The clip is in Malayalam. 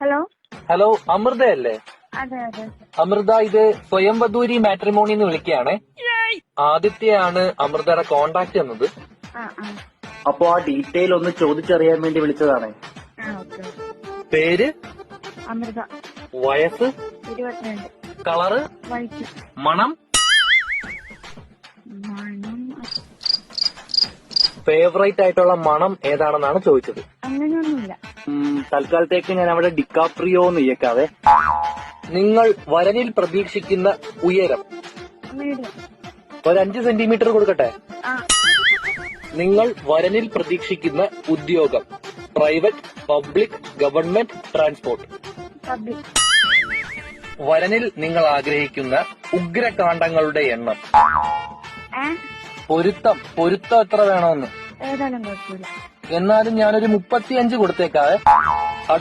Hello hello, അമൃതയല്ലേ? അതെ അതെ. അമൃത, ഇത് സ്വയംവധൂരി മാട്രിമോണി എന്ന് വിളിക്കുകയാണേ. ആദിത്യയാണ് അമൃതയുടെ കോണ്ടാക്ട് എന്നത്. ആ ആ അപ്പോ ആ ഡീറ്റെയിൽ ഒന്ന് ചോദിച്ചറിയാൻ വേണ്ടി വിളിച്ചതാണ്. ഓക്കെ. പേര്, അമൃത, വയസ്സ്, 22, കളറ്, വൈറ്റ്, മണം, മണം ഫേവറേറ്റ് ആയിട്ടുള്ള മണം ഏതാണെന്നാണ് ചോദിച്ചത്. അങ്ങനെയൊന്നുമില്ല. തൽക്കാലത്തേക്ക് ഞാൻ അവിടെ ഡിക്കാപ്രിയോ എന്ന് ഇയക്കാവേ. നിങ്ങൾ വരനിൽ പ്രതീക്ഷിക്കുന്ന ഉയരം മീഡിയം. ഒരു 5 സെന്റിമീറ്റർ കൊടുക്കട്ടെ? ആ നിങ്ങൾ വരനിൽ പ്രതീക്ഷിക്കുന്ന ഉദ്യോഗം private, public, government, transport. Public. വരനിൽ നിങ്ങൾ ആഗ്രഹിക്കുന്ന ഉഗ്രകാണ്ഡങ്ങളുടെ എണ്ണം. പൊരുത്തം എത്ര വേണമെന്ന്. ഏതായാലും കുഴപ്പമില്ല. എന്നാലും ഞാനൊരു 35 കൊടുത്തേക്കാവേ.